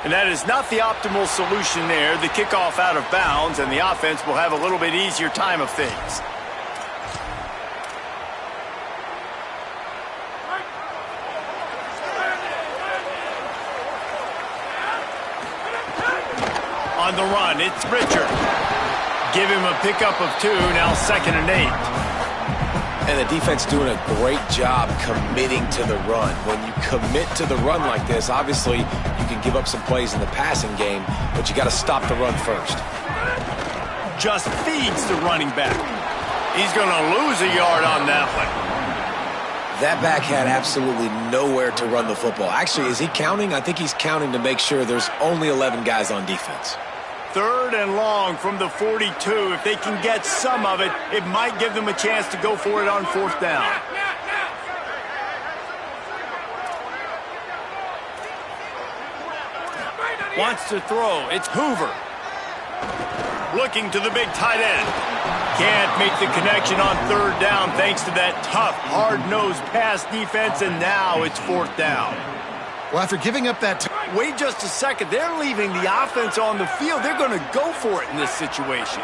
And that is not the optimal solution there. The kickoff out of bounds, and the offense will have a little bit easier time of things. On the run, it's Richard. Give him a pickup of 2, now 2nd and 8. And the defense doing a great job committing to the run. When you commit to the run like this, obviously you can give up some plays in the passing game, but you got to stop the run first. Just feeds the running back. He's going to lose a yard on that one. That back had absolutely nowhere to run the football. Actually, is he counting? I think he's counting to make sure there's only 11 guys on defense. 3rd and long from the 42. If they can get some of it, it might give them a chance to go for it on 4th down. Wants to throw. It's Hoover. Looking to the big tight end. Can't make the connection on 3rd down thanks to that tough, hard-nosed pass defense, and now it's 4th down. Well, after giving up that wait just a second. They're leaving the offense on the field. They're going to go for it in this situation.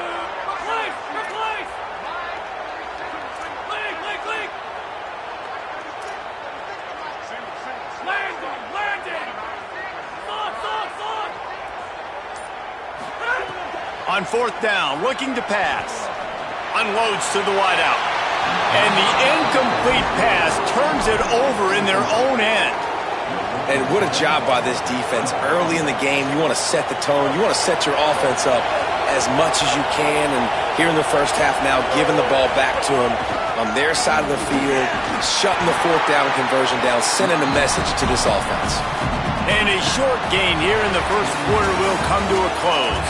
On 4th down, looking to pass. Unloads to the wideout. And the incomplete pass turns it over in their own end. And what a job by this defense. Early in the game, you want to set the tone. You want to set your offense up as much as you can. And here in the first half now, giving the ball back to them on their side of the field, shutting the 4th down conversion down, sending a message to this offense. And a short gain here in the first quarter will come to a close.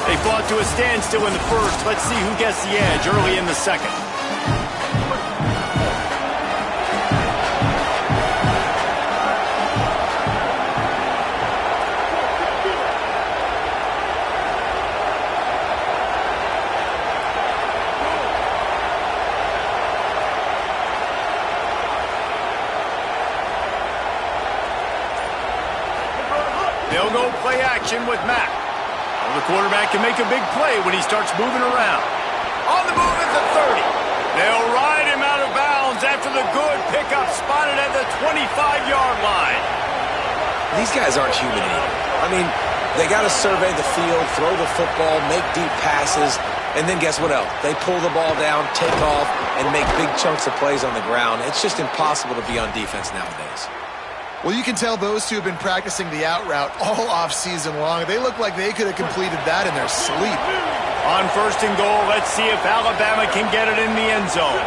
They fought to a standstill in the first. Let's see who gets the edge early in the second. They'll go play action with Mack. Well, the quarterback can make a big play when he starts moving around. On the move at the 30. They'll ride him out of bounds after the good pickup spotted at the 25-yard line. These guys aren't human either. I mean, they got to survey the field, throw the football, make deep passes, and then guess what else? They pull the ball down, take off, and make big chunks of plays on the ground. It's just impossible to be on defense nowadays. Well, you can tell those two have been practicing the out route all off-season long. They look like they could have completed that in their sleep. On 1st and goal, let's see if Alabama can get it in the end zone.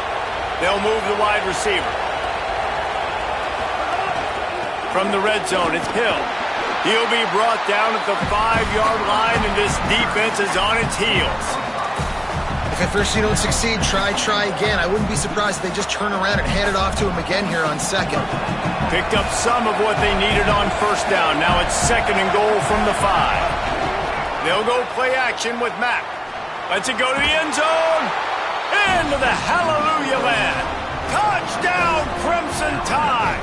They'll move the wide receiver. From the red zone, it's Hill. He'll be brought down at the 5-yard line, and this defense is on its heels. If at first you don't succeed, try again. I wouldn't be surprised if they just turn around and hand it off to him again here on 2nd. Picked up some of what they needed on 1st down. Now it's 2nd and goal from the 5. They'll go play action with Mack. Lets it go to the end zone. Into the hallelujah land. Touchdown, Crimson Tide.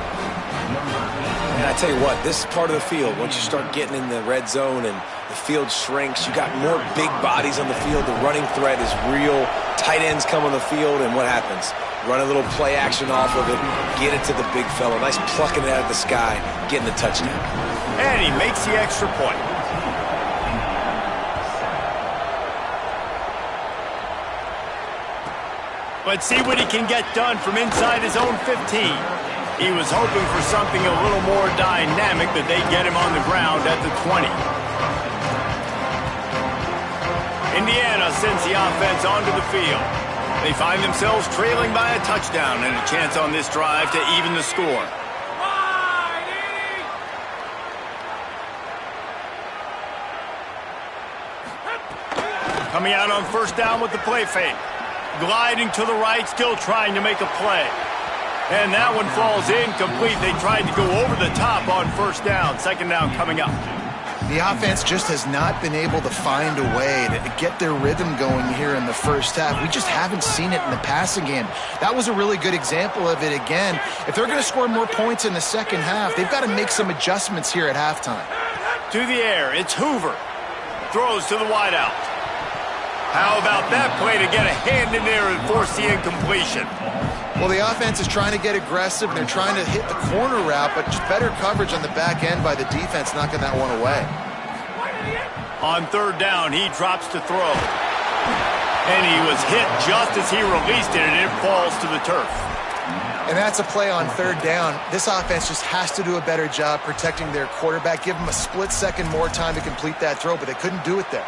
And I tell you what, this part of the field, once you start getting in the red zone and the field shrinks, you got more big bodies on the field. The running threat is real. Tight ends come on the field, and what happens? Run a little play action off of it, get it to the big fella. Nice plucking it out of the sky, getting the touchdown. And he makes the extra point. Let's see what he can get done from inside his own 15. He was hoping for something a little more dynamic, that they'd get him on the ground at the 20. Indiana sends the offense onto the field. They find themselves trailing by a touchdown and a chance on this drive to even the score. Coming out on 1st down with the play fake. Gliding to the right, still trying to make a play. And that one falls incomplete. They tried to go over the top on 1st down. 2nd down coming up. The offense just has not been able to find a way to get their rhythm going here in the first half. We just haven't seen it in the passing game. That was a really good example of it again. If they're going to score more points in the second half, they've got to make some adjustments here at halftime. To the air, it's Hoover. Throws to the wideout. How about that play to get a hand in there and force the incompletion? Well, the offense is trying to get aggressive, and they're trying to hit the corner route, but just better coverage on the back end by the defense knocking that one away. On third down, he drops to throw. And he was hit just as he released it, and it falls to the turf. And that's a play on third down. This offense just has to do a better job protecting their quarterback. Give him a split second more time to complete that throw, but they couldn't do it there.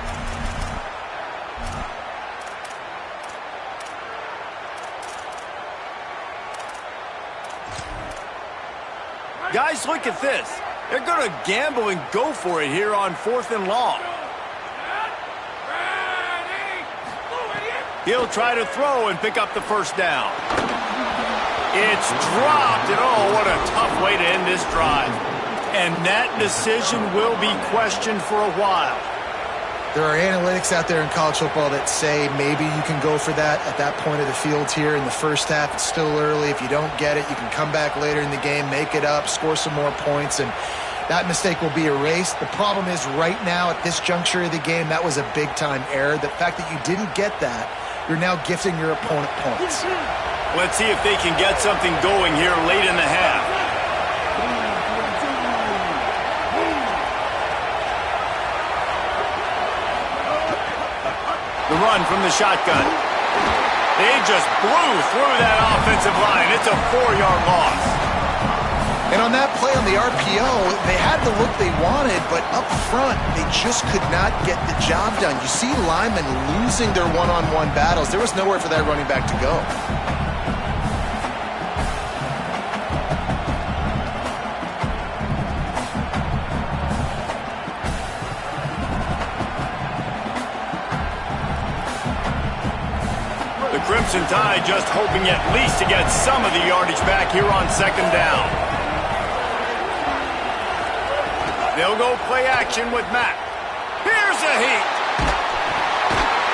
Guys, look at this. They're going to gamble and go for it here on 4th and long. He'll try to throw and pick up the first down. It's dropped, and oh, what a tough way to end this drive. And that decision will be questioned for a while. There are analytics out there in college football that say maybe you can go for that at that point of the field here in the first half. It's still early. If you don't get it, you can come back later in the game, make it up, score some more points, and that mistake will be erased. The problem is right now at this juncture of the game, that was a big-time error. The fact that you didn't get that, you're now gifting your opponent points. Let's see if they can get something going here late in the half. The run from the shotgun. They just blew through that offensive line. It's a 4-yard loss. And on that play on the RPO, they had the look they wanted, but up front, they just could not get the job done. You see linemen losing their one-on-one battles. There was nowhere for that running back to go. Crimson Tide just hoping at least to get some of the yardage back here on second down. They'll go play action with Mack. Here's a heat.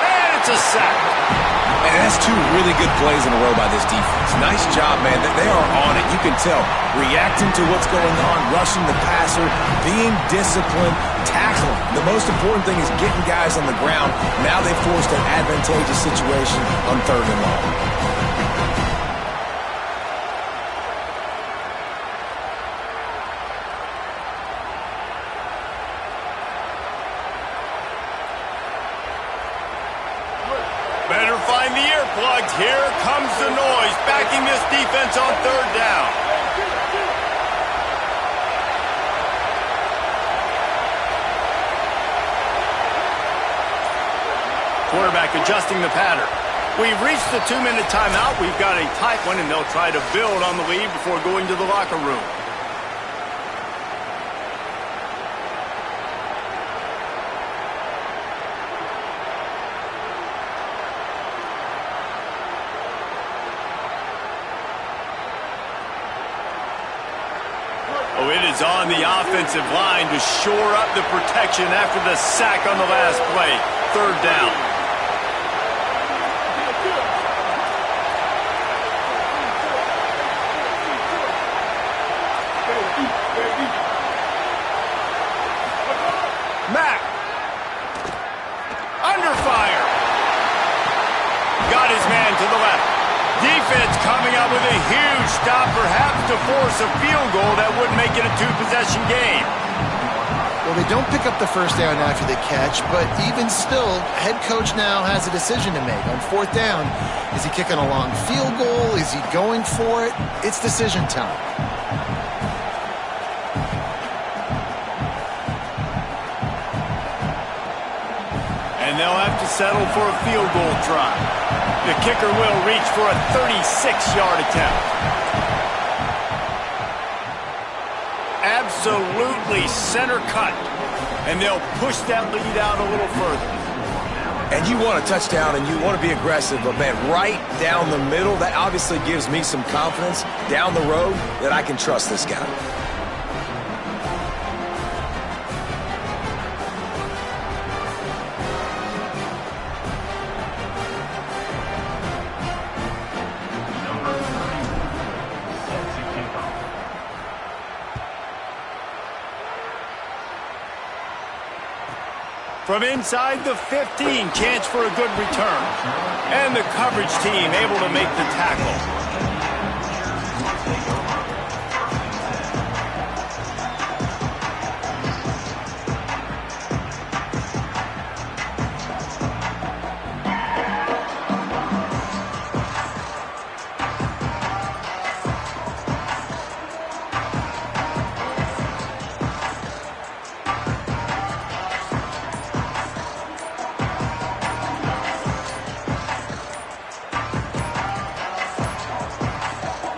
And it's a sack. And that's two really good plays in a row by this defense. Nice job, man. They are on it. You can tell. Reacting to what's going on, rushing the passer, being disciplined, tackling. The most important thing is getting guys on the ground. Now they forced an advantageous situation on 3rd and long. Better find the earplugs. Here comes the noise, backing this defense on 3rd down. Quarterback adjusting the pattern. We've reached the 2-minute timeout. We've got a tight one, and they'll try to build on the lead before going to the locker room. Oh, it is on the offensive line to shore up the protection after the sack on the last play. 3rd down. Mack. Under fire. Got his man to the left. Defense coming up with a huge stop, perhaps to force a field goal that would make it a 2-possession game. Well, they don't pick up the first down after the catch, but even still, head coach now has a decision to make. On 4th down, is he kicking a long field goal? Is he going for it? It's decision time. And they'll have to settle for a field goal try. The kicker will reach for a 36-yard attempt. Absolutely center cut. And they'll push that lead out a little further. And you want a touchdown and you want to be aggressive, but man, right down the middle, that obviously gives me some confidence down the road that I can trust this guy. From inside the 15, chance for a good return. And the coverage team able to make the tackle.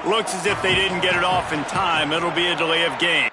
Looks as if they didn't get it off in time. It'll be a delay of game.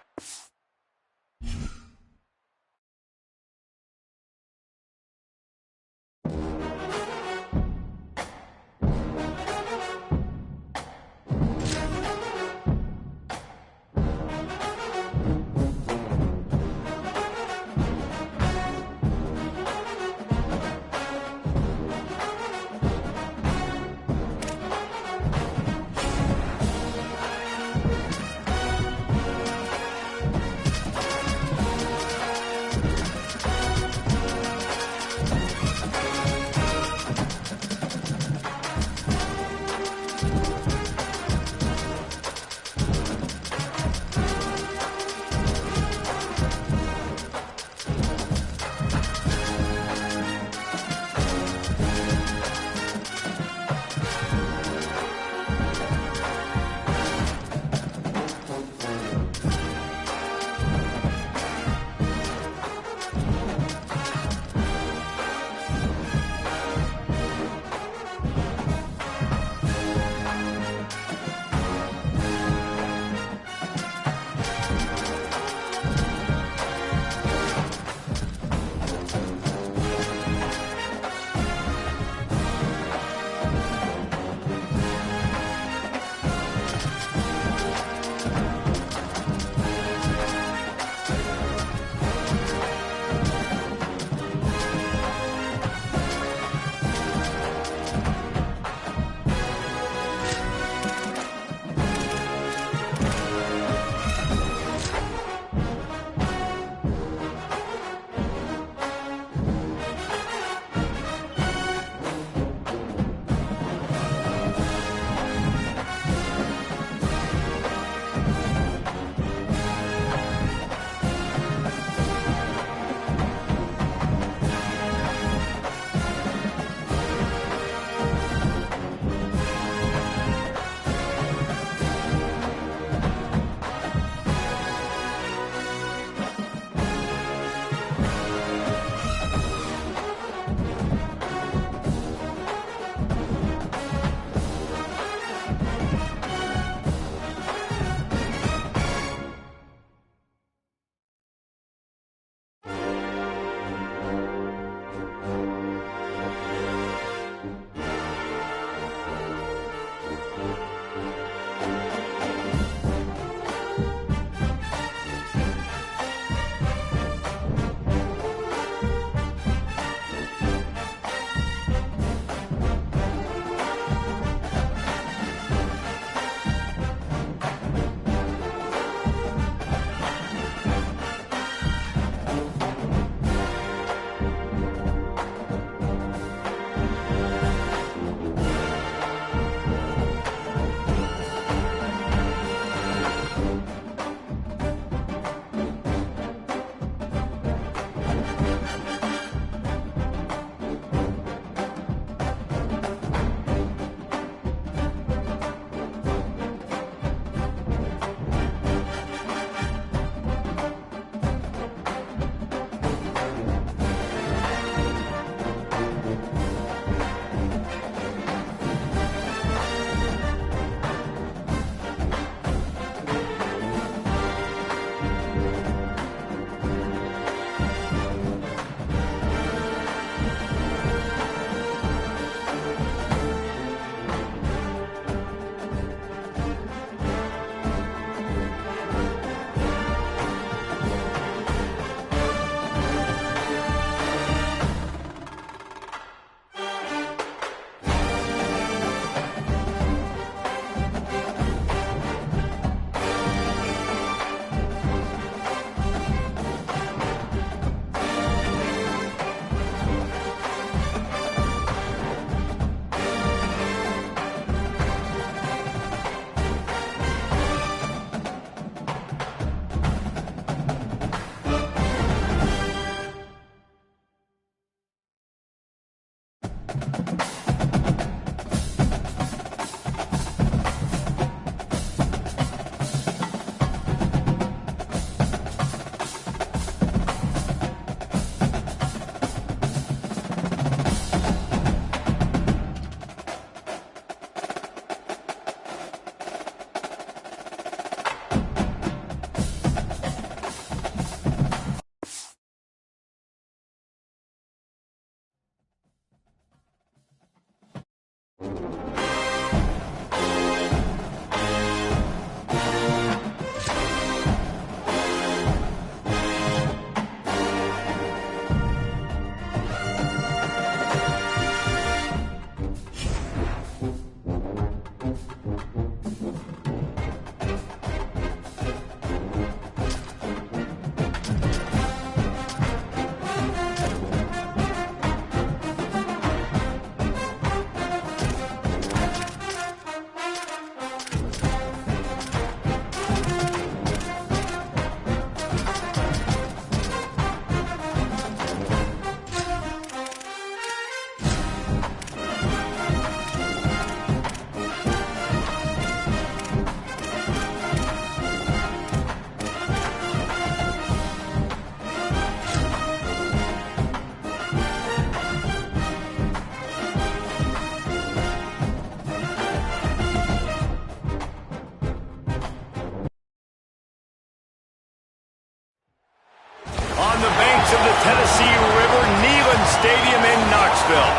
Stadium in Knoxville.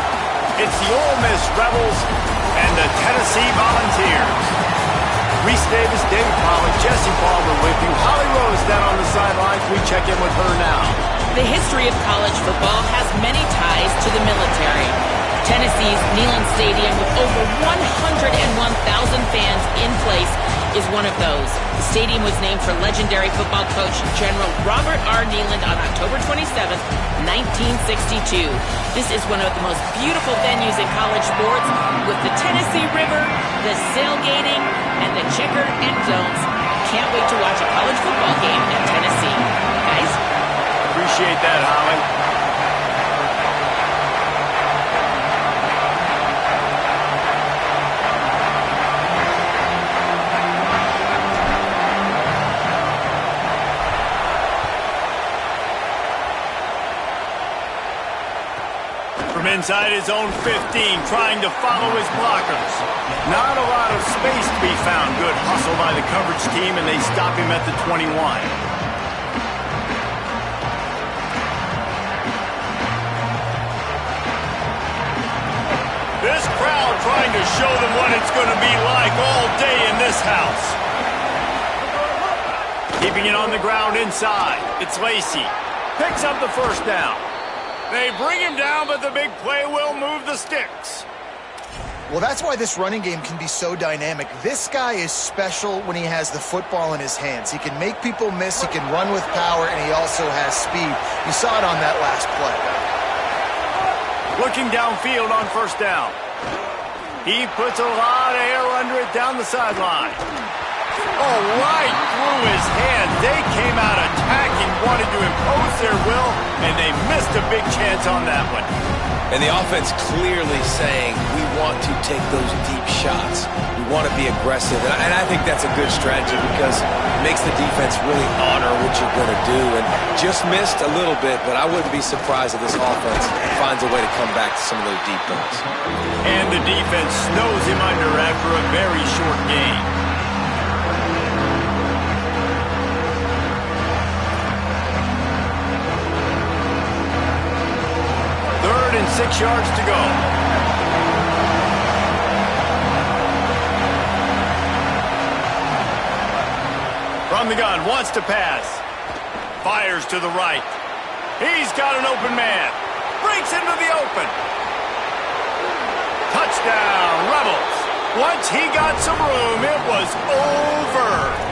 It's the Ole Miss Rebels and the Tennessee Volunteers. Reese Davis, David Pollack, Jesse Palmer with you. Holly Rose down on the sidelines. We check in with her now. The history of college football has many ties to the military. Tennessee's Neyland Stadium, with over 101,000 fans in place, is one of those. The stadium was named for legendary football coach General Robert R. Neyland on October 27, 1962. This is one of the most beautiful venues in college sports, with the Tennessee River, the sailgating, and the checkered end zones. Can't wait to watch a college football game in Tennessee. Guys? Appreciate that, Holly. From inside his own 15, trying to follow his blockers. Not a lot of space to be found. Good hustle by the coverage team, and they stop him at the 21. This crowd trying to show them what it's going to be like all day in this house. Keeping it on the ground inside. It's Lacey. Picks up the first down. They bring him down, but the big play will move the sticks. Well, that's why this running game can be so dynamic. This guy is special when he has the football in his hands. He can make people miss, he can run with power, and he also has speed. You saw it on that last play. Looking downfield on first down. He puts a lot of air under it down the sideline. Oh, right through his hand. They came out attacking, wanted to impose their will, and they missed a big chance on that one. And the offense clearly saying, we want to take those deep shots. We want to be aggressive. And I think that's a good strategy because it makes the defense really honor what you're going to do. And just missed a little bit, but I wouldn't be surprised if this offense finds a way to come back to some of those deep throws. And the defense snows him under after a very short game. Third and 6 yards to go. From the gun, wants to pass. Fires to the right. He's got an open man. Breaks into the open. Touchdown, Rebels. Once he got some room, it was over.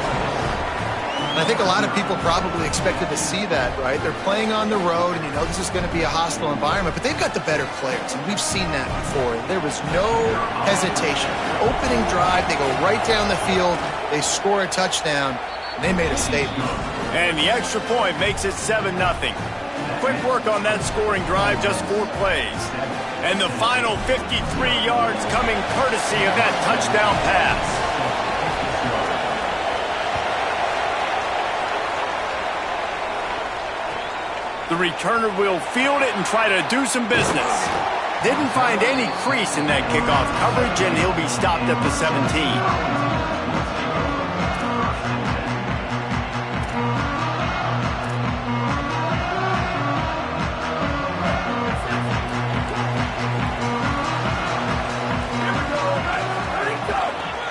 I think a lot of people probably expected to see that, right? They're playing on the road, and you know this is going to be a hostile environment, but they've got the better players, and we've seen that before. There was no hesitation. Opening drive, they go right down the field, they score a touchdown, and they made a statement. And the extra point makes it 7-0. Quick work on that scoring drive, just 4 plays. And the final 53 yards coming courtesy of that touchdown pass. The returner will field it and try to do some business. Didn't find any crease in that kickoff coverage, and he'll be stopped at the 17.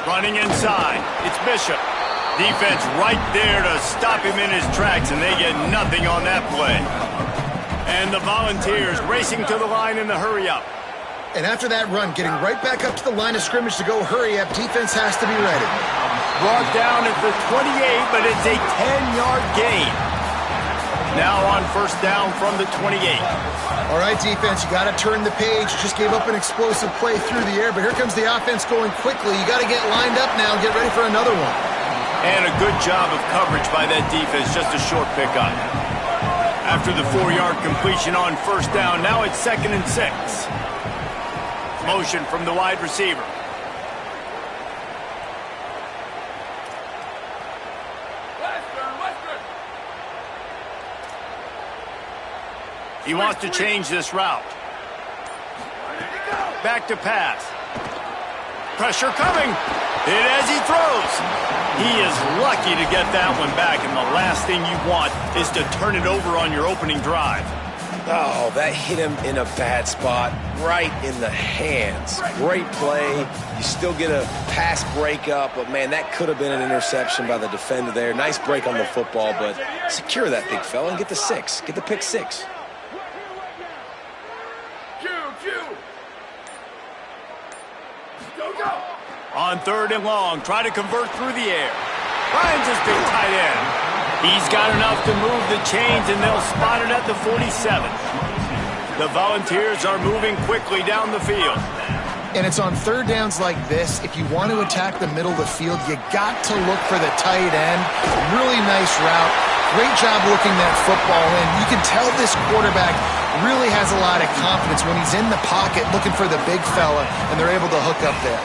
Running inside, it's Bishop. Defense right there to stop him in his tracks, and they get nothing on that play. And the Volunteers racing to the line in the hurry-up. And after that run, getting right back up to the line of scrimmage to go hurry up, defense has to be ready. Brought down at the 28, but it's a 10-yard gain. Now on first down from the 28. All right, defense, you got to turn the page. You just gave up an explosive play through the air, but here comes the offense going quickly. You got to get lined up now and get ready for another one. And a good job of coverage by that defense, just a short pickup. After the 4-yard completion on first down, now it's 2nd and 6. Motion from the wide receiver. He wants to change this route. Back to pass. Pressure coming. Hit as he throws. He is lucky to get that one back, and the last thing you want is to turn it over on your opening drive. Oh, that hit him in a bad spot, right in the hands. Great play. You still get a pass breakup, but, man, that could have been an interception by the defender there. Nice break on the football, but secure that big fella and get the 6. Get the pick 6. On 3rd and long, try to convert through the air. Finds his big tight end. He's got enough to move the chains, and they'll spot it at the 47. The Volunteers are moving quickly down the field. And it's on 3rd downs like this. If you want to attack the middle of the field, you got to look for the tight end. Really nice route. Great job looking that football in. You can tell this quarterback really has a lot of confidence when he's in the pocket looking for the big fella, and they're able to hook up there.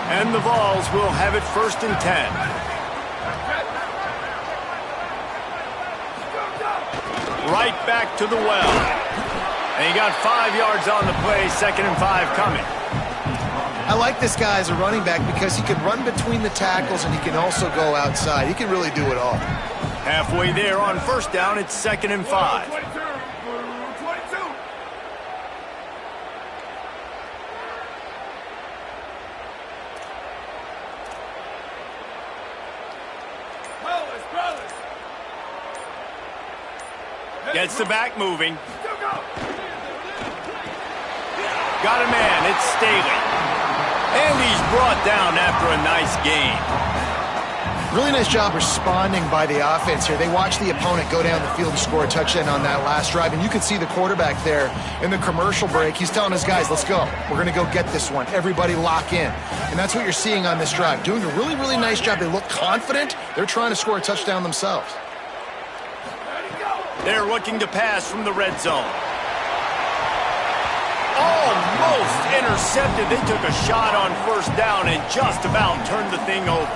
And the Vols will have it 1st and 10. Right back to the well. And he got 5 yards on the play, 2nd and 5 coming. I like this guy as a running back because he can run between the tackles and he can also go outside. He can really do it all. Halfway there on 1st down, it's 2nd and 5. Gets the back moving. Got a man. It's Staley. And he's brought down after a nice gain. Really nice job responding by the offense here. They watched the opponent go down the field and score a touchdown on that last drive. And you could see the quarterback there in the commercial break. He's telling his guys, let's go. We're going to go get this one. Everybody lock in. And that's what you're seeing on this drive. Doing a really, really nice job. They look confident. They're trying to score a touchdown themselves. They're looking to pass from the red zone. Almost intercepted. They took a shot on 1st down and just about turned the thing over.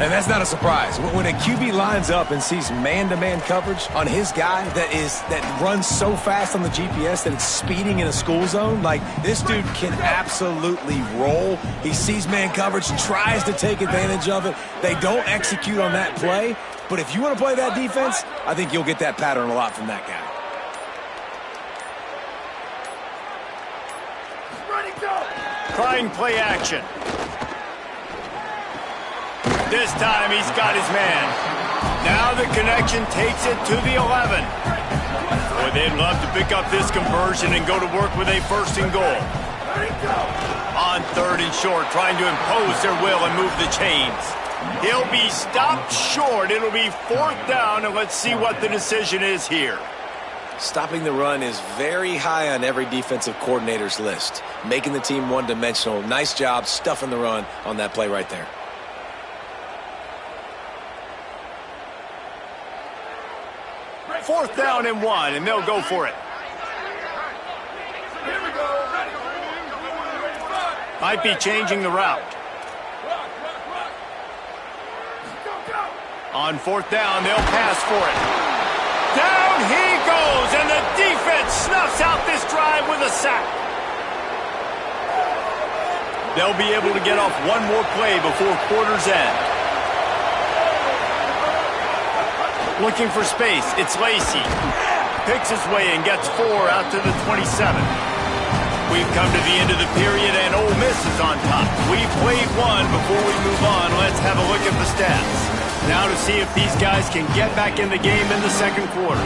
And that's not a surprise. When a QB lines up and sees man-to-man coverage on his guy that runs so fast on the GPS that it's speeding in a school zone, like, this dude can absolutely roll. He sees man coverage, tries to take advantage of it. They don't execute on that play. But if you want to play that defense, I think you'll get that pattern a lot from that guy. Trying play action. This time he's got his man. Now the connection takes it to the 11. Boy, they'd love to pick up this conversion and go to work with a 1st and goal. On 3rd and short, trying to impose their will and move the chains. He'll be stopped short. It'll be 4th down, and let's see what the decision is here. Stopping the run is very high on every defensive coordinator's list. Making the team one-dimensional. Nice job stuffing the run on that play right there. Fourth down and 1, and they'll go for it. Might be changing the route. On 4th down, they'll pass for it. Down he goes, and the defense snuffs out this drive with a sack. They'll be able to get off one more play before quarter's end. Looking for space, it's Lacey. Picks his way and gets 4 out to the 27. We've come to the end of the period, and Ole Miss is on top. We've played one. Before we move on, let's have a look at the stats. Now to see if these guys can get back in the game in the 2nd quarter.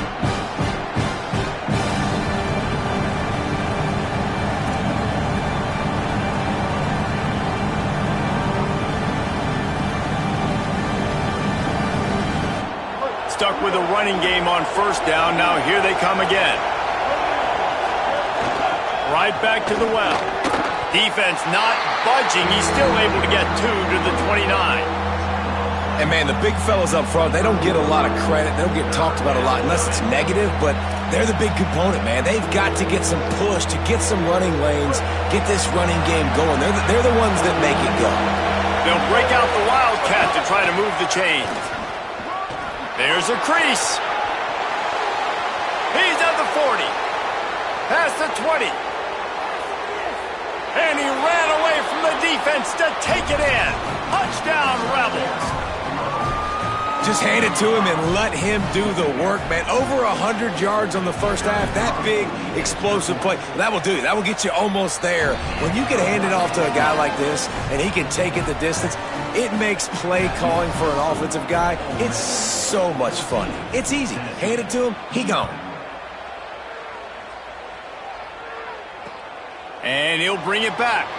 Stuck with a running game on 1st down. Now here they come again. Right back to the well. Defense not budging. He's still able to get 2 to the 29. And, man, the big fellas up front, they don't get a lot of credit. They don't get talked about a lot unless it's negative, but they're the big component, man. They've got to get some push, to get some running lanes, get this running game going. They're the ones that make it go. They'll break out the Wildcat to try to move the chains. There's a crease. He's at the 40. Past the 20. And he ran away from the defense to take it in. Touchdown, Rebels. Just hand it to him and let him do the work, man. Over 100 yards on the first half. That big, explosive play. That will do it. That will get you almost there. When you can hand it off to a guy like this and he can take it the distance, it makes play calling for an offensive guy, it's so much fun. It's easy. Hand it to him, he gone. And he'll bring it back.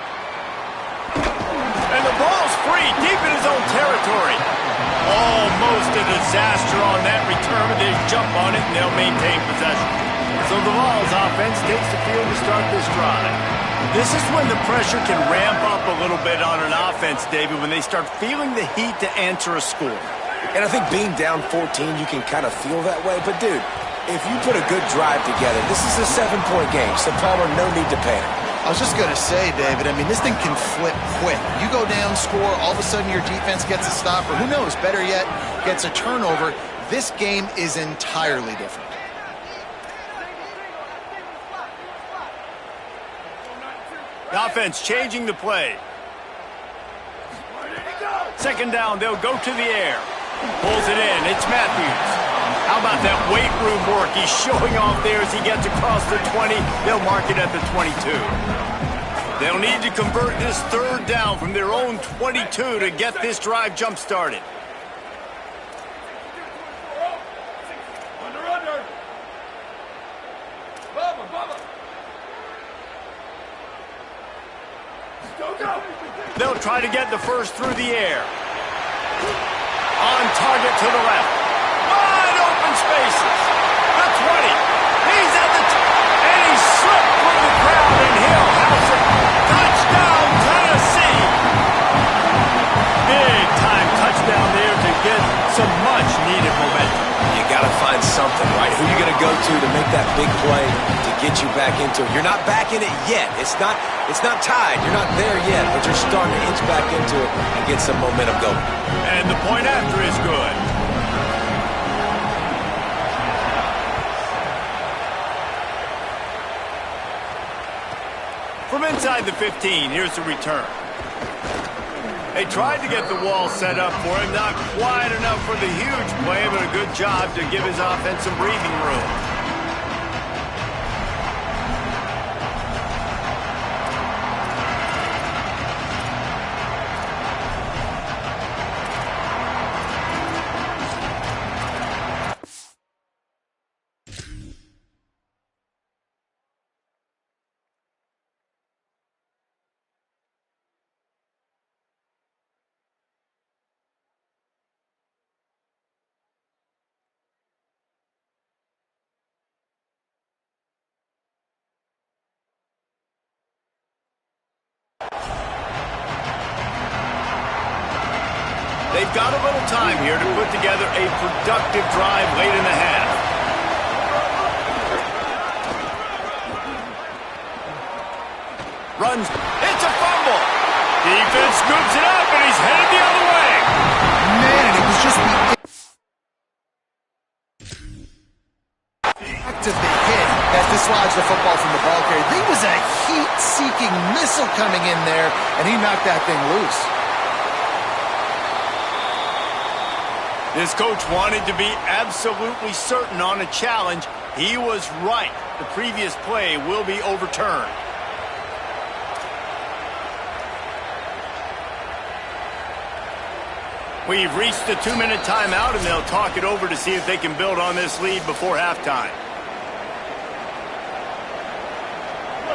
And the ball's free, deep in his own territory. Almost a disaster on that return, but they jump on it and they'll maintain possession. So the Vols offense takes the field to start this drive. This is when the pressure can ramp up a little bit on an offense, David, when they start feeling the heat to answer a score. And I think being down 14, you can kind of feel that way. But, dude, if you put a good drive together, this is a 7-point game, so Palmer, no need to panic. I was just going to say, David, I mean, this thing can flip quick. You go down, score, all of a sudden your defense gets a stop, or who knows, better yet, gets a turnover. This game is entirely different. The offense changing the play. Second down, they'll go to the air. Pulls it in, it's Matthews. How about that weight room work? He's showing off there as he gets across the 20. They'll mark it at the 22. They'll need to convert this third down from their own 22 to get this drive jump-started. They'll try to get the first through the air. On target to the left. Wide open spaces. The 20. He's at the and he slipped through the crowd and he'll house it. Touchdown, Tennessee. Big time touchdown there to get some much needed momentum. You got to find something, right? Who are you going to go to make that big play to get you back into it? You're not back in it yet. It's not tied. You're not there yet, but you're starting to inch back into it and get some momentum going. And the point after is good. From inside the 15, here's the return. They tried to get the wall set up for him, not quite enough for the huge play, but a good job to give his offense some breathing room. They've got a little time here to put together a productive drive late in the half. Runs. It's a fumble. Defense scoops it up, and he's headed the other way. Man, it was just the active they hit that dislodged the football from the ball carrier. There was a heat-seeking missile coming in there, and he knocked that thing loose. This coach wanted to be absolutely certain on a challenge. He was right. The previous play will be overturned. We've reached the 2-minute timeout, and they'll talk it over to see if they can build on this lead before halftime.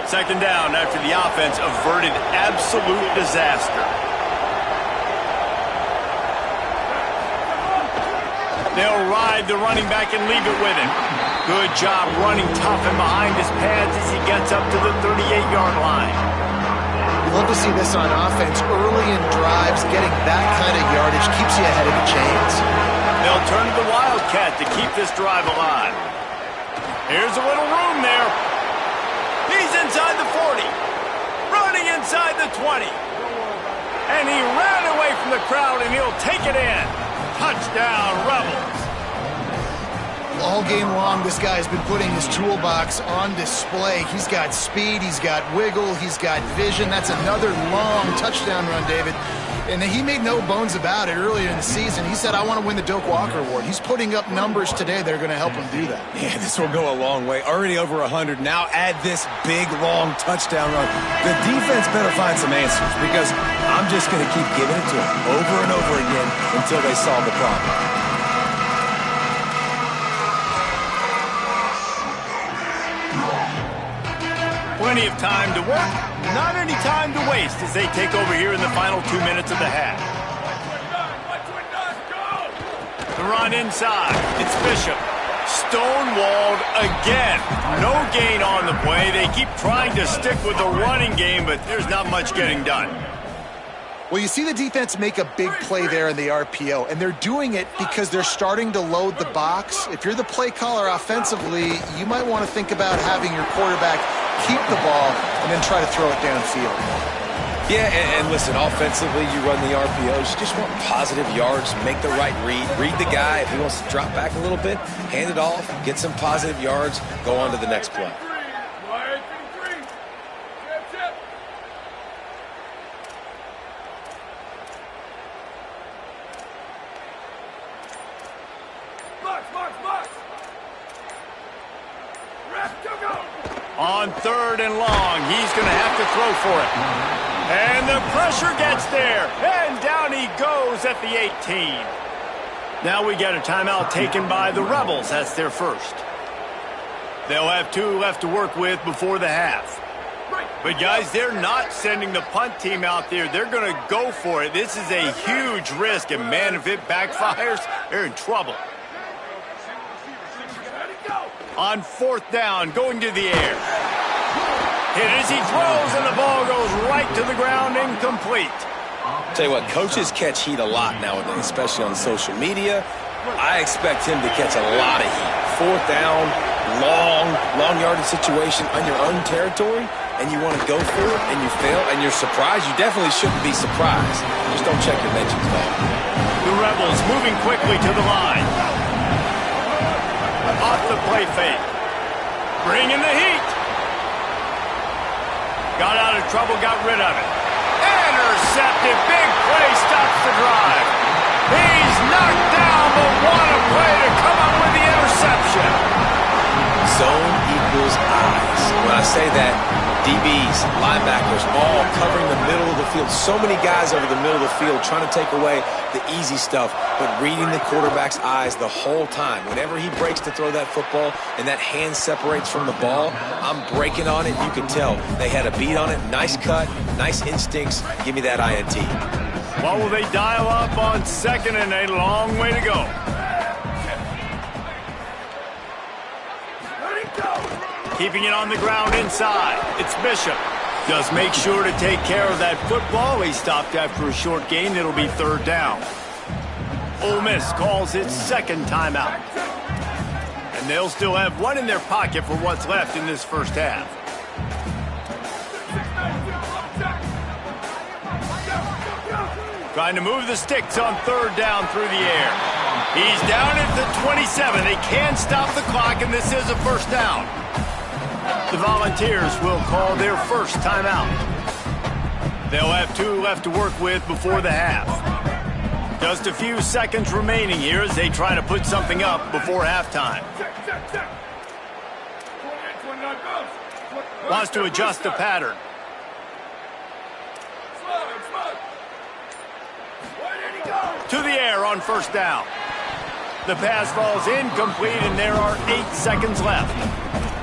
Second down after the offense averted absolute disaster. They'll ride the running back and leave it with him. Good job running tough and behind his pads as he gets up to the 38-yard line. You love to see this on offense. Early in drives, getting that kind of yardage keeps you ahead of the chains. They'll turn to the Wildcat to keep this drive alive. Here's a little room there. He's inside the 40. Running inside the 20. And he ran away from the crowd, and he'll take it in. Touchdown, Rebels. All game long, this guy's been putting his toolbox on display. He's got speed, he's got wiggle, he's got vision. That's another long touchdown run, David. And he made no bones about it earlier in the season. He said, I want to win the Doak Walker Award. He's putting up numbers today that are going to help him do that. Yeah, this will go a long way. Already over 100. Now add this big, long touchdown run. The defense better find some answers because I'm just going to keep giving it to them over and over again until they solve the problem. Plenty of time to work, not any time to waste as they take over here in the final 2 minutes of the half. The run inside. It's Bishop. Stonewalled again. No gain on the play. They keep trying to stick with the running game, but there's not much getting done. Well, you see the defense make a big play there in the RPO, and they're doing it because they're starting to load the box. If you're the play caller offensively, you might want to think about having your quarterback keep the ball and then try to throw it downfield. Yeah, and listen, offensively, you run the RPOs. You just want positive yards, make the right read the guy. If he wants to drop back a little bit, hand it off, get some positive yards, go on to the next play. On 3rd and long, he's going to have to throw for it. And the pressure gets there. And down he goes at the 18. Now we get a timeout taken by the Rebels. That's their first. They'll have 2 left to work with before the half. But, guys, they're not sending the punt team out there. They're going to go for it. This is a huge risk. And, man, if it backfires, they're in trouble. On 4th down, going to the air. Hit as he throws, and the ball goes right to the ground, incomplete. Tell you what, coaches catch heat a lot nowadays, especially on social media. I expect him to catch a lot of heat. 4th down, long yardage situation on your own territory, and you want to go for it, and you fail, and you're surprised. You definitely shouldn't be surprised. Just don't check your mentions, man. The Rebels moving quickly to the line. Off the play fake. Bringing the heat. Got out of trouble, got rid of it. Intercepted. Big play stops the drive. He's knocked down, but what a play to come up with the interception. Zone equals eyes. When I say that, DBs, linebackers, all covering the middle of the field. So many guys over the middle of the field trying to take away the easy stuff, but reading the quarterback's eyes the whole time. Whenever he breaks to throw that football and that hand separates from the ball, I'm breaking on it. You can tell they had a beat on it. Nice cut, nice instincts. Give me that INT. Well, will they dial up on 2nd and a long way to go? Keeping it on the ground inside. It's Bishop. Just make sure to take care of that football. He stopped after a short gain. It'll be 3rd down. Ole Miss calls its 2nd timeout. And they'll still have 1 in their pocket for what's left in this first half. Trying to move the sticks on 3rd down through the air. He's down at the 27. They can stop the clock, and this is a 1st down. The Volunteers will call their first timeout. They'll have 2 left to work with before the half. Just a few seconds remaining here as they try to put something up before halftime. Wants to adjust the pattern. To the air on 1st down. The pass falls incomplete, and there are 8 seconds left.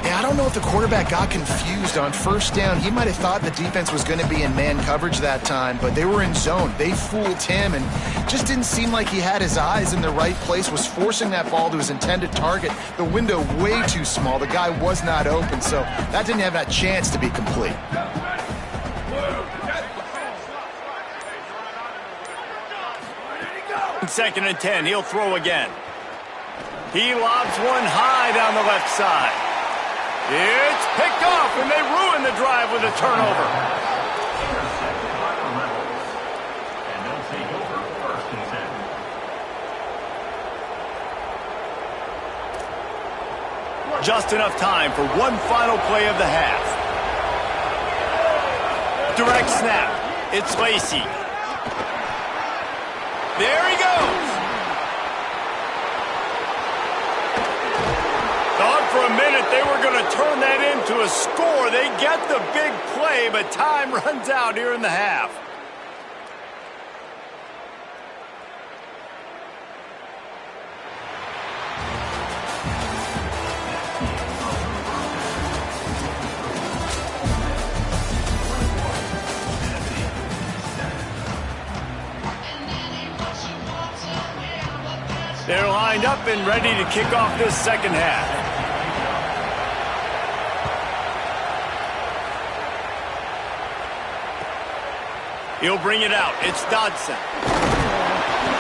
Yeah, I don't know if the quarterback got confused on 1st down. He might have thought the defense was going to be in man coverage that time, but they were in zone. They fooled him and just didn't seem like he had his eyes in the right place, was forcing that ball to his intended target. The window way too small. The guy was not open, so that didn't have that chance to be complete. 2nd and 10. He'll throw again. He lobs one high down the left side. It's picked off, and they ruin the drive with a turnover. Just enough time for one final play of the half. Direct snap. It's Lacey. There he goes. Thought for a minute they were going to turn that into a score. They get the big play, but time runs out here in the half. They're lined up and ready to kick off this second half. He'll bring it out. It's Dodson.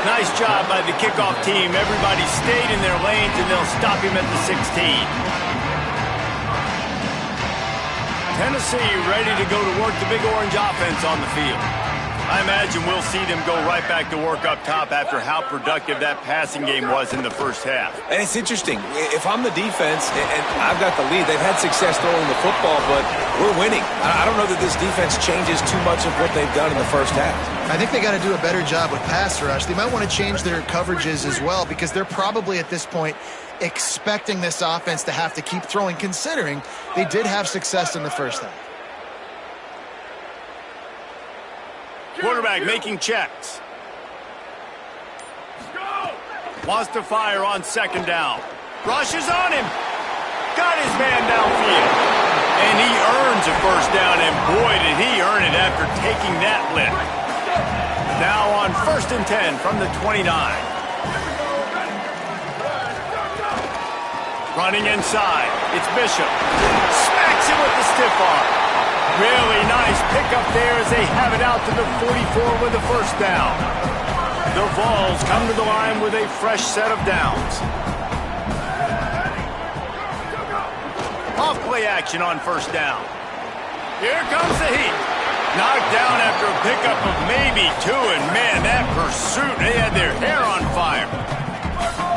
Nice job by the kickoff team. Everybody stayed in their lanes, and they'll stop him at the 16. Tennessee ready to go to work the Big Orange offense on the field. I imagine we'll see them go right back to work up top after how productive that passing game was in the first half. And it's interesting. If I'm the defense and I've got the lead, they've had success throwing the football, but we're winning. I don't know that this defense changes too much of what they've done in the first half. I think they got to do a better job with pass rush. They might want to change their coverages as well, because they're probably at this point expecting this offense to have to keep throwing, considering they did have success in the first half. Quarterback making checks. Wants to fire on second down. Rushes on him. Got his man downfield. And he earns a first down, and boy, did he earn it after taking that lift. Now on 1st and 10 from the 29. Running inside. It's Bishop. Smacks him with the stiff arm. Really nice pickup there as they have it out to the 44 with the first down. The Vols come to the line with a fresh set of downs. Off play action on first down. Here comes the heat. Knocked down after a pickup of maybe 2, and man, that pursuit, they had their hair on fire.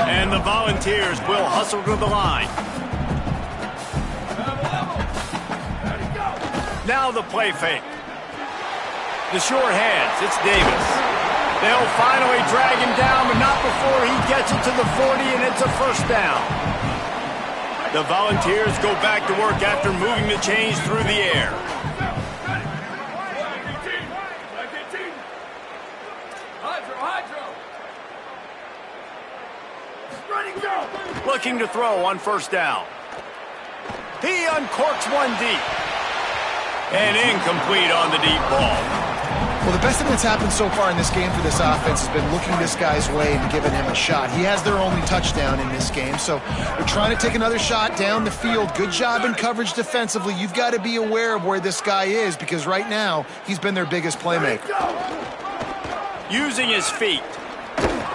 And the Volunteers will hustle to the line. Now the play fake. The short hands, it's Davis. They'll finally drag him down, but not before he gets it to the 40, and it's a first down. The Volunteers go back to work after moving the chains through the air. Looking to throw on first down. He uncorks one deep. And incomplete on the deep ball. Well, the best thing that's happened so far in this game for this offense has been looking this guy's way and giving him a shot. He has their only touchdown in this game, so they're trying to take another shot down the field. Good job in coverage defensively. You've got to be aware of where this guy is, because right now he's been their biggest playmaker. Using his feet.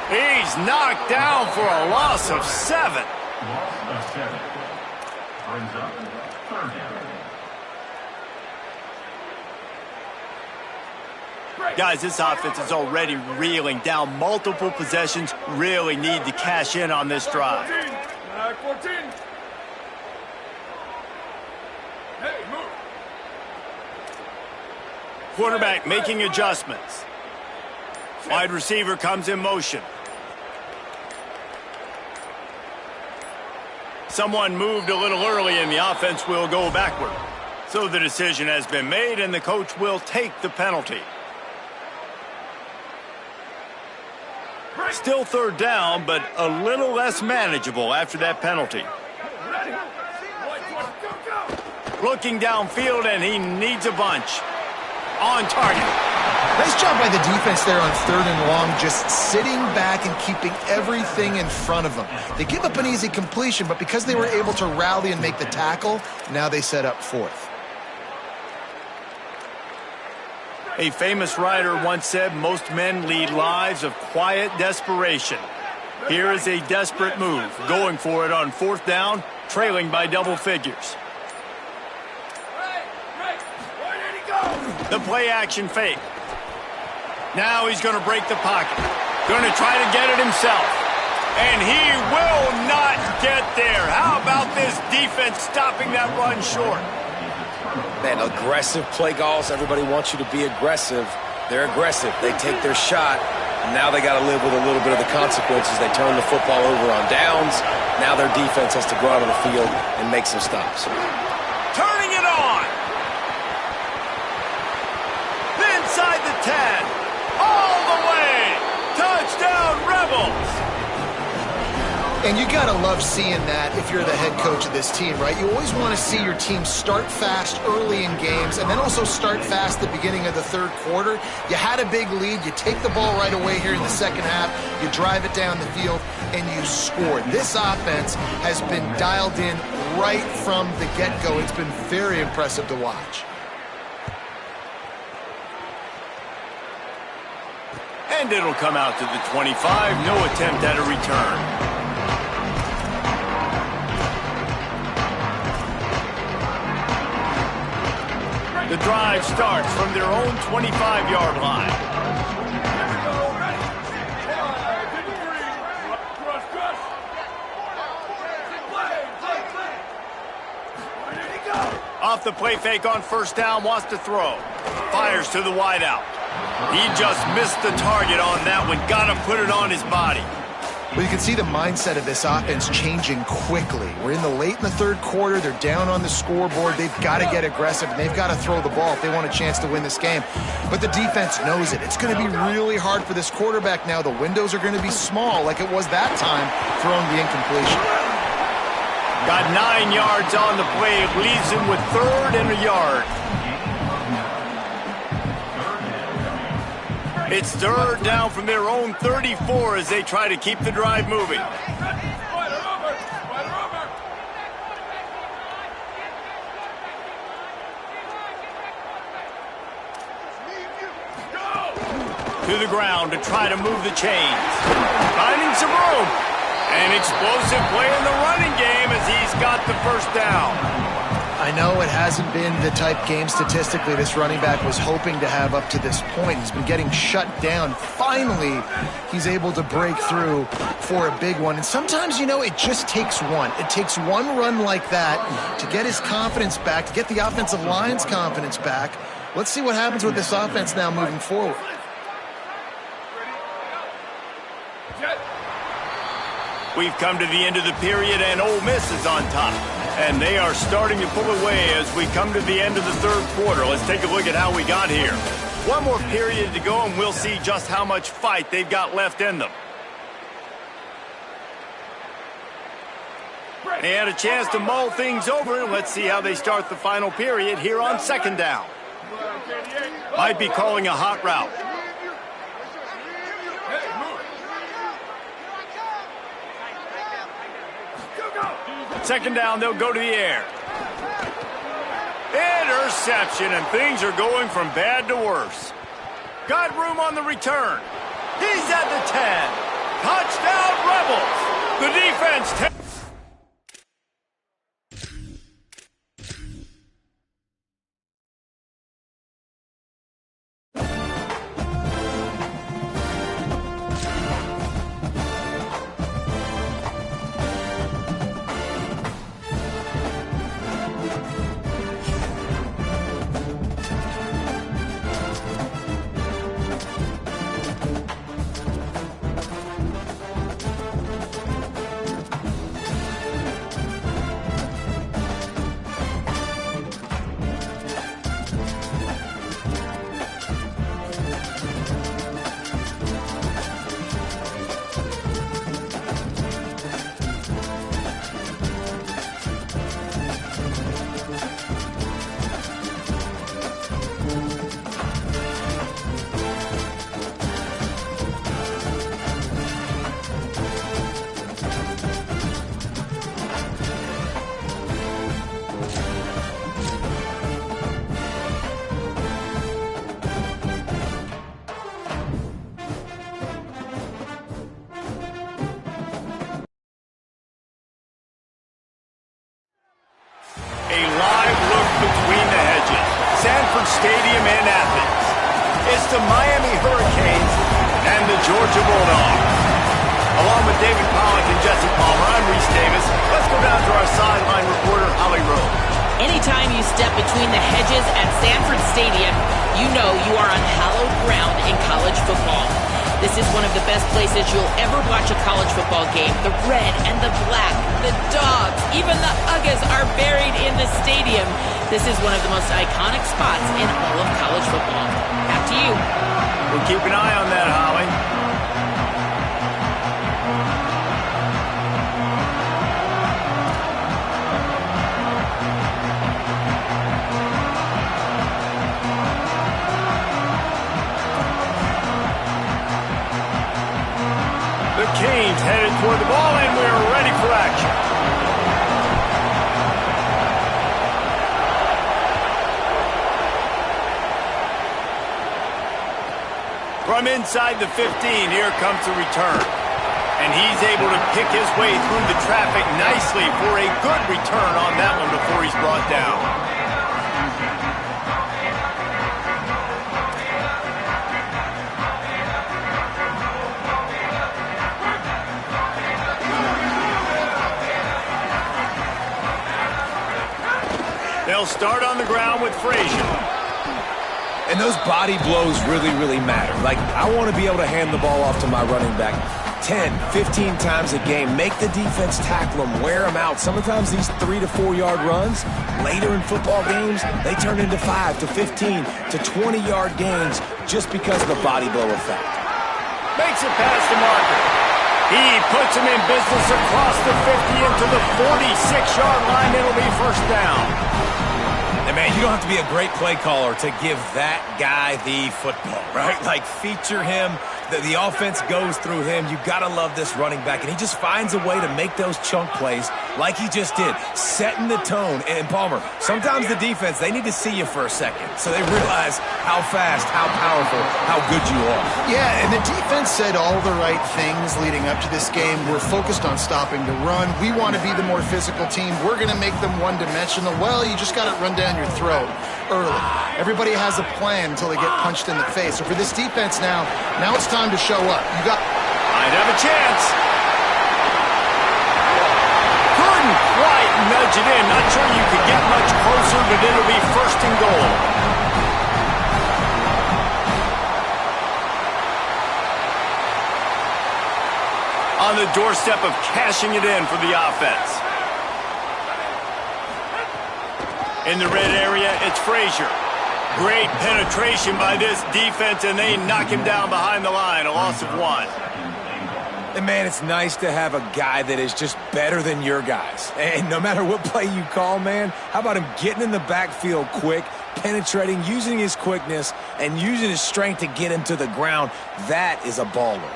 He's knocked down for a loss of 7. Loss of 7. Brings up third down. Guys, this offense is already reeling down multiple possessions. Really need to cash in on this drive. 14. Hey, move. Quarterback making adjustments. Wide receiver comes in motion. Someone moved a little early, and the offense will go backward. So the decision has been made, and the coach will take the penalty. Still third down, but a little less manageable after that penalty. Looking downfield, and he needs a bunch. On target. Nice job by the defense there on 3rd and long, just sitting back and keeping everything in front of them. They give up an easy completion, but because they were able to rally and make the tackle, now they set up 4th. A famous writer once said, most men lead lives of quiet desperation. Here is a desperate move, going for it on 4th down, trailing by double figures. The play action fake. Now he's going to break the pocket. Going to try to get it himself. And he will not get there. How about this defense stopping that run short? Man, aggressive play calls. Everybody wants you to be aggressive. They're aggressive. They take their shot. And now they got to live with a little bit of the consequences. They turn the football over on downs. Now their defense has to go out on the field and make some stops. Turning it on. Inside the 10. All the way. Touchdown, Rebels. And you got to love seeing that if you're the head coach of this team, right? You always want to see your team start fast early in games and then also start fast at the beginning of the third quarter. You had a big lead. You take the ball right away here in the second half. You drive it down the field, and you scored. This offense has been dialed in right from the get-go. It's been very impressive to watch. And it'll come out to the 25. No attempt at a return. The drive starts from their own 25-yard line. Off the play fake on first down, wants to throw. Fires to the wideout. He just missed the target on that one. Got to put it on his body. Well, you can see the mindset of this offense changing quickly. We're in the late in the third quarter. They're down on the scoreboard. They've got to get aggressive, and they've got to throw the ball if they want a chance to win this game. But the defense knows it. It's going to be really hard for this quarterback now. The windows are going to be small like it was that time throwing the incompletion. Got 9 yards on the play. It leaves him with third and a yard. It's third down from their own 34 as they try to keep the drive moving. To the ground to try to move the chains. Finding some room. An explosive play in the running game as he's got the first down. I know it hasn't been the type game statistically this running back was hoping to have up to this point. He's been getting shut down. Finally, he's able to break through for a big one. And sometimes, you know, it just takes one. It takes one run like that to get his confidence back, to get the offensive line's confidence back. Let's see what happens with this offense now moving forward. We've come to the end of the period, and Ole Miss is on top. And they are starting to pull away as we come to the end of the third quarter. Let's take a look at how we got here. One more period to go, and we'll see just how much fight they've got left in them. They had a chance to mull things over. Let's see how they start the final period here on second down. Might be calling a hot route. Second down, they'll go to the air. Interception, and things are going from bad to worse. Got room on the return. He's at the 10. Touchdown, Rebels. The defense Stadium in Athens. It's the Miami Hurricanes and the Georgia Bulldogs. Along with David Pollack and Jesse Palmer, I'm Reese Davis. Let's go down to our sideline reporter, Holly Rowe. Anytime you step between the hedges at Sanford Stadium, you know you are on hallowed ground in college football. This is one of the best places you'll ever watch a college football game. The red and the black, the dogs, even the Uggas are buried in the stadium. This is one of the most iconic spots in all of college football. Back to you. We'll keep an eye on that, Holly. The Canes headed toward the ball, and we're ready for action. From inside the 15, here comes the return. And he's able to pick his way through the traffic nicely for a good return on that one before he's brought down. They'll start on the ground with Frazier. And those body blows really, really matter. Like, I want to be able to hand the ball off to my running back 10, 15 times a game. Make the defense tackle them, wear them out. Sometimes these 3 to 4 yard runs, later in football games, they turn into 5 to 15 to 20 yard gains just because of the body blow effect. Makes it past the marker. He puts him in business across the 50 into the 46-yard line. It'll be first down. And man, you don't have to be a great play caller to give that guy the football, right? Like, feature him. The offense goes through him. You got to love this running back. And he just finds a way to make those chunk plays like he just did, setting the tone. And Palmer, sometimes the defense, they need to see you for a second so they realize how fast, how powerful, how good you are. Yeah, and the defense said all the right things leading up to this game. We're focused on stopping the run. We want to be the more physical team. We're going to make them one-dimensional. Well, you just got to run down your throat early. Everybody has a plan until they get punched in the face. So for this defense now it's time to show up. You got... Might have a chance. Couldn't quite nudge it in. Not sure you could get much closer, but it'll be first and goal. On the doorstep of cashing it in for the offense. In the red area, it's Frazier. Great penetration by this defense, and they knock him down behind the line, a loss of 1. And man, it's nice to have a guy that is just better than your guys. And no matter what play you call, man, how about him getting in the backfield quick, penetrating, using his quickness, and using his strength to get him to the ground? That is a baller.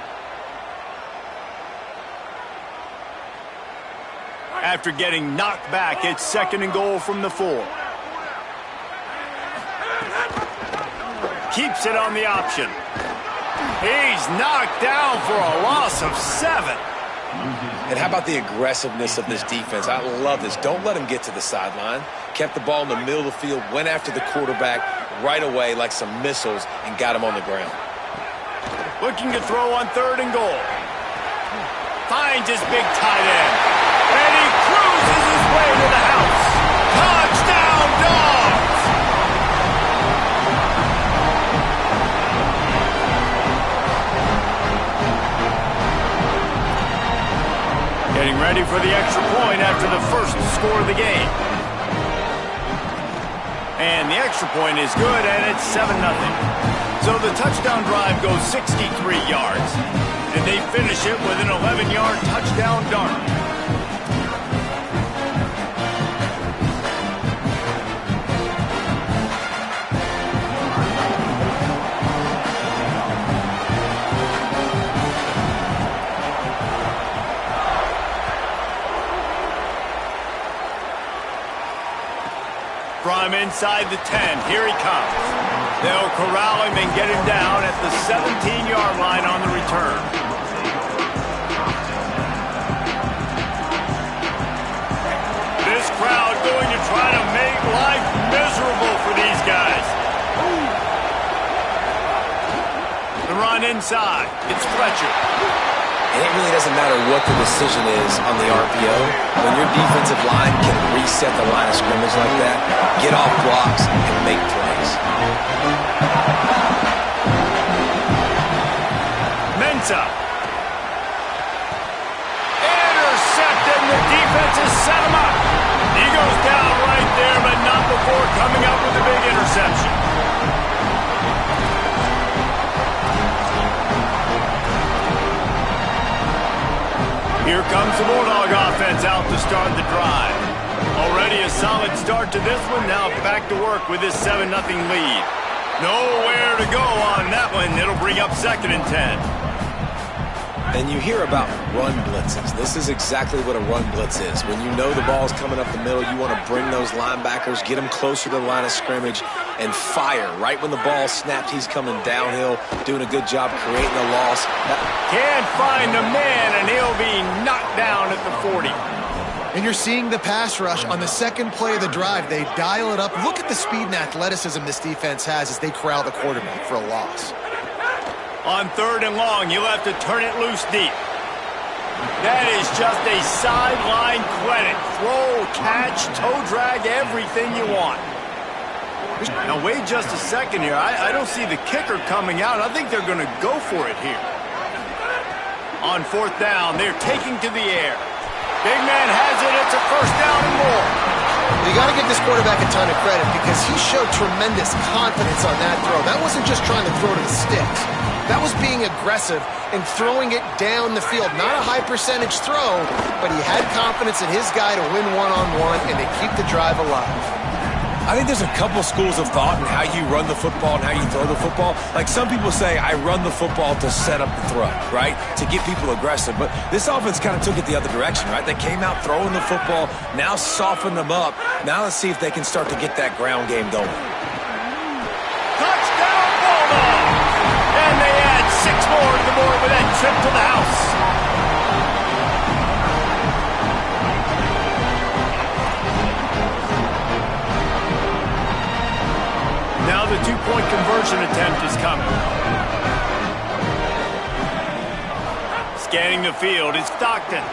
After getting knocked back, it's second and goal from the 4. Keeps it on the option. He's knocked down for a loss of 7. And how about the aggressiveness of this defense? I love this. Don't let him get to the sideline. Kept the ball in the middle of the field, went after the quarterback right away like some missiles and got him on the ground. Looking to throw on third and goal. Finds his big tight end. And he cruises his way to the house. Touchdown, Dogs! Getting ready for the extra point after the first score of the game. And the extra point is good, and it's 7-0. So the touchdown drive goes 63 yards. And they finish it with an 11-yard touchdown dart. From inside the 10, here he comes. They'll corral him and get him down at the 17-yard line on the return. This crowd going to try to make life miserable for these guys. The run inside. It's Fletcher. And it really doesn't matter what the decision is on the RPO. When your defensive line can reset the line of scrimmage like that, get off blocks, and make plays. Mensa. Intercepted, and the defense has set him up. He goes down right there, but not before coming up with a big interception. Here comes the Bulldog offense out to start the drive. Already a solid start to this one. Now back to work with this 7-0 lead. Nowhere to go on that one. It'll bring up 2nd and 10. And you hear about run blitzes. This is exactly what a run blitz is. When you know the ball's coming up the middle, you want to bring those linebackers, get them closer to the line of scrimmage, and fire. Right when the ball snapped, he's coming downhill, doing a good job creating a loss. Can't find the man, and he'll be knocked down at the 40. And you're seeing the pass rush on the second play of the drive. They dial it up. Look at the speed and athleticism this defense has as they corral the quarterback for a loss. On 3rd and long, you'll have to turn it loose deep. That is just a sideline clinic. Throw, catch, toe drag, everything you want. Now wait just a second here. I don't see the kicker coming out. I think they're going to go for it here. On 4th down, they're taking to the air. Big man has it. It's a 1st down and more. You got to give this quarterback a ton of credit because he showed tremendous confidence on that throw. That wasn't just trying to throw to the sticks. That was being aggressive and throwing it down the field. Not a high percentage throw, but he had confidence in his guy to win one-on-one and to keep the drive alive. I think there's a couple schools of thought in how you run the football and how you throw the football. Like some people say, I run the football to set up the throw, right? To get people aggressive. But this offense kind of took it the other direction, right? They came out throwing the football, now softened them up. Now let's see if they can start to get that ground game going. Touchdown, Bulldogs! And they add 6 more to the board with that trip to the house. Now the 2-point conversion attempt is coming. Scanning the field is Stockton.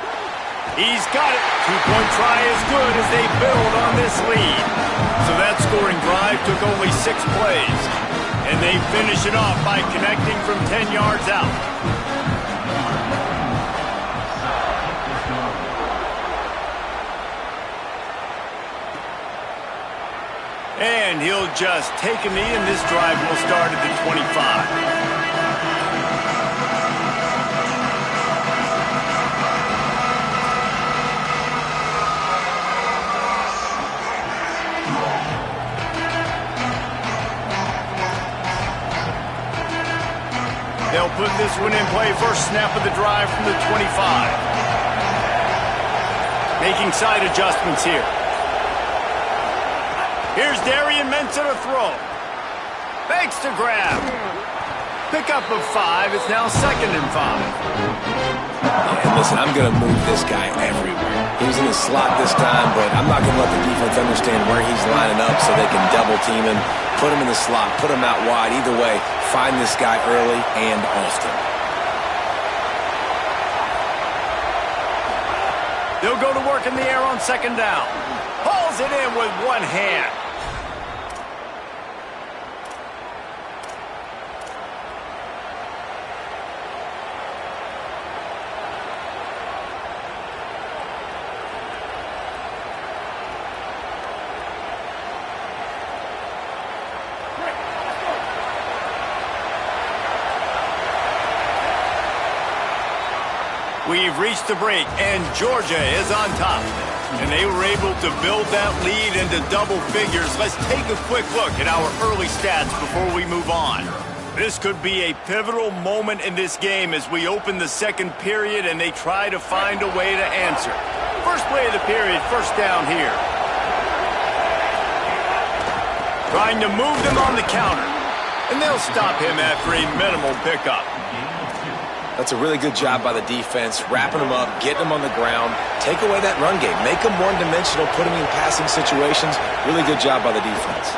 He's got it. 2-point try is good as they build on this lead. So that scoring drive took only 6 plays. And they finish it off by connecting from 10 yards out. And he'll just take a knee, and this drive will start at the 25. They'll put this one in play. First snap of the drive from the 25. Making side adjustments here. Here's Darian Mensa to throw. Fakes to grab. Pickup of 5. It's now 2nd and 5. And listen, I'm going to move this guy everywhere. He was in the slot this time, but I'm not going to let the defense understand where he's lining up so they can double team him, put him in the slot, put him out wide. Either way, find this guy early and often. They'll go to work in the air on 2nd down. Hauls it in with one hand. We've reached the break, and Georgia is on top. And they were able to build that lead into double figures. Let's take a quick look at our early stats before we move on. This could be a pivotal moment in this game as we open the 2nd period and they try to find a way to answer. First play of the period, 1st down here. Trying to move them on the counter. And they'll stop him after a minimal pickup. That's a really good job by the defense, wrapping them up, getting them on the ground, take away that run game, make them one-dimensional, put them in passing situations. Really good job by the defense.